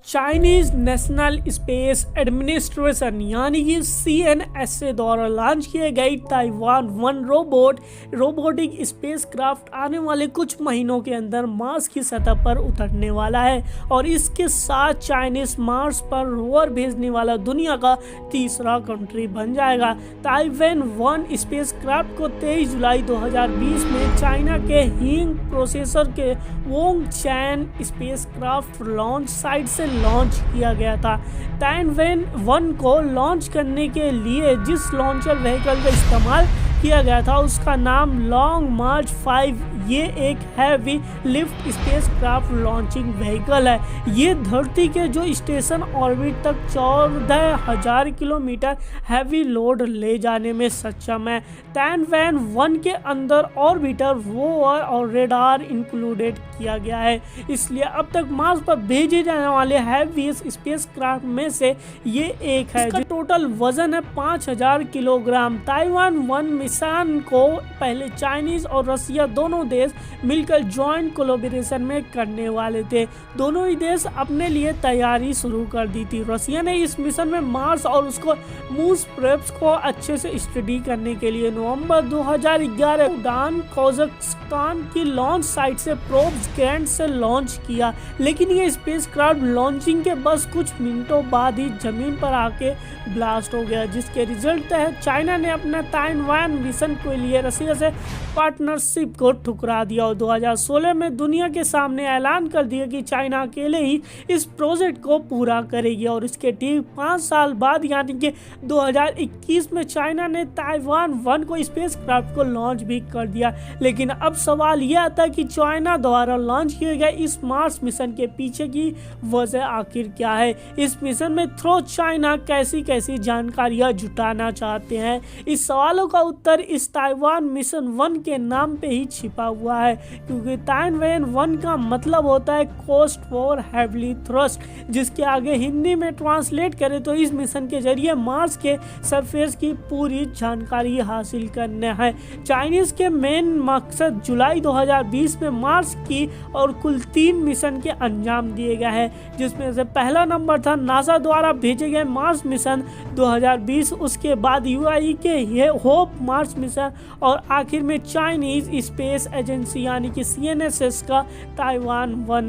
Chinese national space administration यानी कि CNSA द्वारा लॉन्च किए गई ताइवान 1 रोबोटिक स्पेसक्राफ्ट आने वाले कुछ महीनों के अंदर मार्स की सतह पर उतरने वाला है और इसके साथ चाइनीज मार्स पर रोवर भेजने वाला दुनिया का तीसरा कंट्री बन जाएगा। ताइवान 1 स्पेसक्राफ्ट को 23 जुलाई 2020 में चाइना के हिंग प्रोसेसर के वोंगचैन स्पेसक्राफ्ट लॉन्च साइट से लॉन्च किया गया था। ताइवान 1 को लॉन्च करने के लिए जिस लॉन्चर व्हीकल का इस्तेमाल किया गया था उसका नाम लॉन्ग मार्च 5 ये एक heavy lift spacecraft launching vehicle है। ये धरती के जो स्टेशन ऑर्बिट तक 14,000 किलोमीटर हैवी लोड ले जाने में सक्षम है। ताइवान 1 के अंदर ऑर्बिटर रोवर और रेडार इंक्लूडेड किया गया है, इसलिए अब तक मार्स पर भेजे जाने वाले हैवी स्पेसक्राफ्ट में से ये एक है। इसका टोटल वजन है 5,000 किलोग्राम। ताइवान 1 मिशन को पहले चाइनीज और रसिया दोनों देश मिलकर जॉइंट कोलैबोरेशन में करने वाले थे। दोनों ही देश अपने लिए तैयारी शुरू कर दी थी। रसिया ने इस मिशन में मार्स और उसको मूस प्रेप्स को अच्छे से स्टडी करने के लिए नवंबर 2011 उड़ान कजाकिस्तान की लॉन्च साइट से प्रोब्स ग्रैंड से लॉन्च किया, लेकिन ये स्पेसक्राफ्ट लॉन्चिंग के बस कुछ मिनटों बाद ही जमीन पर आके ब्लास्ट हो गया, जिसके रिजल्ट तहत चाइना ने अपना ताइवान मिशन के लिए रसिया से पार्टनरशिप को ठुकरा दिया और 2016 में दुनिया के सामने ऐलान कर दिया कि चाइना अकेले ही इस प्रोजेक्ट को पूरा करेगी। और इसके ठीक 5 साल बाद यानी कि 2021 में चाइना ने ताइवान 1 को स्पेसक्राफ्ट को लॉन्च भी कर दिया। लेकिन अब सवाल यह आता है कि चाइना द्वारा लॉन्च किए गए इस मार्स मिशन के पीछे की वजह आखिर क्या है। इस मिशन में थ्रू चाइना कैसी कैसी जानकारियां जुटाना चाहते हैं, इस सवालों का उत्तर इस ताइवान मिशन 1 के नाम पे ही छिपा हुआ है, क्योंकि ताइवान 1 का मतलब होता है कोस्ट फॉर हेवली थ्रस्ट, जिसके आगे हिंदी में ट्रांसलेट करें तो इस मिशन के जरिए मार्स के सरफेस की पूरी जानकारी हासिल करना है। चाइनीज के मेन मकसद जुलाई 2020 में मार्स की और कुल 3 मिशन के अंजाम दिए गए हैं, जिसमें से पहला नंबर था नासा द्वारा भेजे गए मार्स मिशन 2020, उसके बाद UAE के होप मार्स मिशन और आखिर में चाइनीज स्पेस एजेंसी यानी कि CNSS का ताइवान 1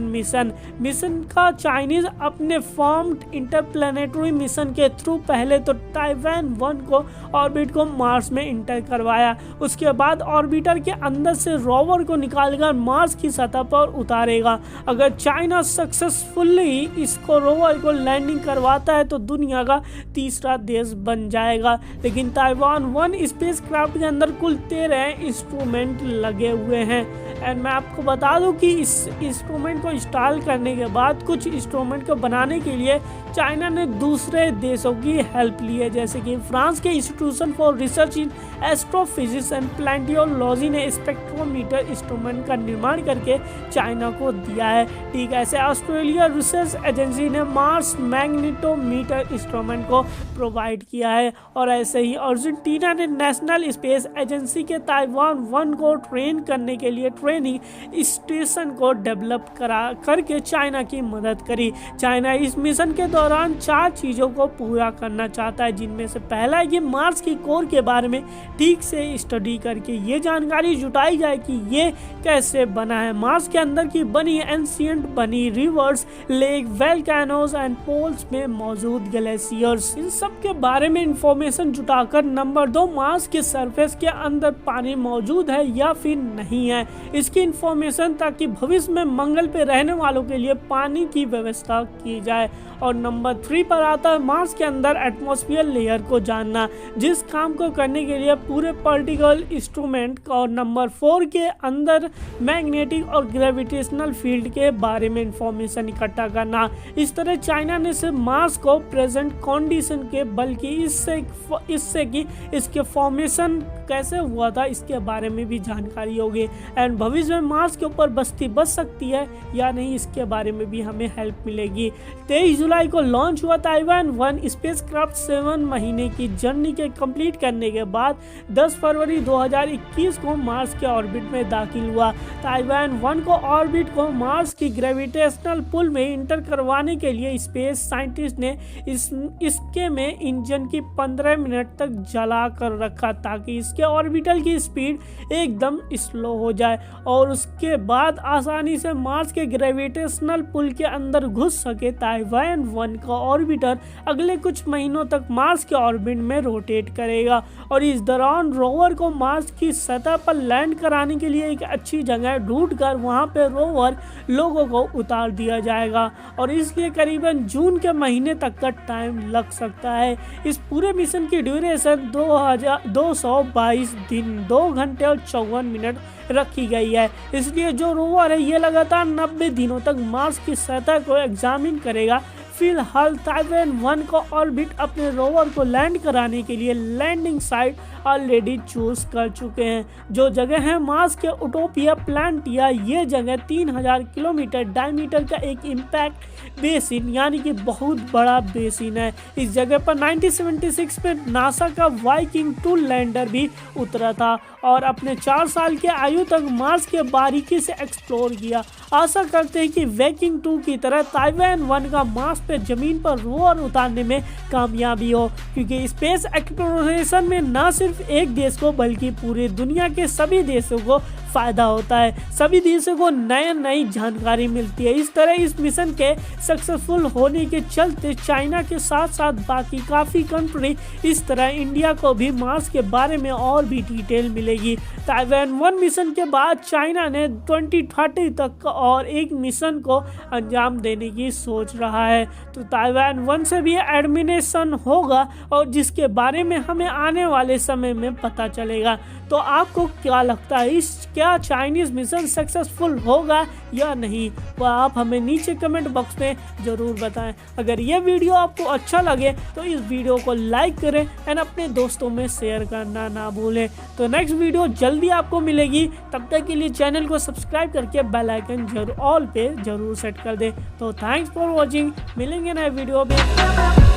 मिशन का चाइनीज अपने फॉर्म्ड इंटरप्लेनेटरी मिशन के थ्रू पहले तो ताइवान 1 को ऑर्बिट को मार्स में इंटर करवाया, उसके बाद ऑर्बिटर के अंदर से रोवर को निकालकर मार्स की सतह पर उतारेगा। अगर चाइना सक्सेसफुली इसको रोवर को लैंडिंग करवाता है तो दुनिया का तीसरा देश बन जाएगा। लेकिन ताइवान 1 स्पेसक्राफ्ट के अंदर कुल 13 इंस्ट्रूमेंट लगे हुए हैं एंड मैं आपको बता दूं कि इस इंस्ट्रूमेंट को इंस्टॉल करने के बाद कुछ इंस्ट्रूमेंट को बनाने के लिए चाइना ने दूसरे देशों की हेल्प ली है, जैसे कि फ्रांस के institution for research in astrophysics and planetology ने स्पेक्ट्रोमीटर इंस्ट्रूमेंट का निर्माण करके चाइना को दिया है। ठीक ऐसे ऑस्ट्रेलिया रिसर्च एजेंसी ने मार्स मैग्नेटोमीटर इंस्ट्रूमेंट को प्रोवाइड किया है और ऐसे ही अर्जेंटीना ने नेशनल स्पेस एजेंसी के ताइवान 1 को ट्रेन करने के लिए ट्रेनिंग स्टेशन को डेवलप करके चाइना की मदद करी। चाइना इस मिशन के दौरान 4 चीज़ों को पूरा करना चाहता है, जिनमें से पहला है कि मार्स की कोर के बारे में ठीक से स्टडी करके ये जानकारी जुटाई जाए कि ये कैसे बना है। मार्स के अंदर की बनी एंशिएंट बनी rivers, lake, volcanoes and poles में मौजूद ग्लेशियर्स, इन सब के बारे में इंफॉर्मेशन जुटाकर नंबर 2 मार्स के सरफेस के अंदर पानी मौजूद है या फिर नहीं है, इसकी इंफॉर्मेशन ताकि भविष्य में मंगल पे रहने वालों के लिए पानी की व्यवस्था की जाए। और नंबर 3 पर आता है मार्स के अंदर एटमॉस्फेयर लेयर को जानना, जिस काम को करने के लिए पूरे पार्टिकल इंस्ट्रूमेंट। और नंबर 4 के अंदर मैग्नेटिक और ग्रेविटेशनल फील्ड के बारे में इंफॉर्मेशन इकट्ठा करना। इस तरह चाइना ने सिर्फ मार्स को प्रेजेंट कंडीशन के बल्कि इससे कि इसके फॉर्मेशन कैसे हुआ था इसके बारे में भी जानकारी होगी एंड भविष्य में मार्स के ऊपर बस्ती बच सकती है या नहीं, इसके बारे में भी हमें हेल्प मिलेगी। 23 जुलाई को लॉन्च हुआ ताइवान 1 स्पेसक्राफ्ट 7 महीने की जर्नी के कंप्लीट करने के बाद 10 फरवरी 2021 को मार्स के ऑर्बिट में दाखिल हुआ। ताइवान 1 को ऑर्बिट को मार्स की ग्रेविटेशनल पुल में इंटर करवाने के लिए स्पेस साइंटिस्ट ने इसके में इंजन की 15 मिनट तक जला कर रखा ताकि इसके ऑर्बिटल की स्पीड एकदम स्लो हो जाए और उसके बाद आसानी से मार्स के ग्रेविटेशनल पुल के अंदर घुस सके। ताइवान 1 का ऑर्बिटर अगले कुछ महीनों तक मार्स के ऑर्बिट में रोटेट करेगा और इस दौरान रोवर को मार्स की सतह पर लैंड कराने के लिए एक अच्छी जगह ढूंढकर वहां पे रोवर लोगों को उतार दिया जाएगा और इसलिए करीबन जून के महीने तक का टाइम लग सकता है। इस पूरे मिशन की ड्यूरेशन 222 दिन 2 घंटे और 54 मिनट रखी गई है। इसलिए जो रोवर है ये लगातार 90 दिनों तक मार्स की सतह को एग्जामिन करेगा। फिलहाल ताइवान 1 का ऑर्बिट अपने रोवर को लैंड कराने के लिए लैंडिंग साइट ऑलरेडी चूज कर चुके हैं। जो जगह है मार्स के उटोपिया प्लांटिया, ये जगह 3000 किलोमीटर डायमीटर का एक इम्पैक्ट बेसिन यानी कि बहुत बड़ा बेसिन है। इस जगह पर 1976 में नासा का वाइकिंग 2 लैंडर भी उतरा था और अपने 4 साल के आयु तक मार्स के बारीकी से एक्सप्लोर किया। आशा करते हैं कि वाइकिंग 2 की तरह ताइवान 1 का मार्स पे जमीन पर रोवर उतारने में कामयाबी हो, क्योंकि स्पेस एक्सप्लोरेशन में न सिर्फ एक देश को बल्कि पूरी दुनिया के सभी देशों को फायदा होता है। सभी देशों को नई जानकारी मिलती है। इस तरह इस मिशन के सक्सेसफुल होने के चलते चाइना के साथ साथ बाकी काफ़ी कंट्री, इस तरह इंडिया को भी मार्स के बारे में और भी डिटेल मिलेगी। ताइवान 1 मिशन के बाद चाइना ने 2030 तक और एक मिशन को अंजाम देने की सोच रहा है। तो ताइवान 1 से भी एडमिनेशन होगा और जिसके बारे में हमें आने वाले समय में पता चलेगा। तो आपको क्या लगता है, क्या चाइनीज मिशन सक्सेसफुल होगा या नहीं, वो आप हमें नीचे कमेंट बॉक्स में ज़रूर बताएं। अगर ये वीडियो आपको अच्छा लगे तो इस वीडियो को लाइक करें एंड अपने दोस्तों में शेयर करना ना भूलें। तो नेक्स्ट वीडियो जल्दी आपको मिलेगी, तब तक के लिए चैनल को सब्सक्राइब करके बेल आइकन जरूर ऑल पे जरूर सेट कर दें। तो थैंक्स फॉर वॉचिंग, मिलेंगे नए वीडियो में।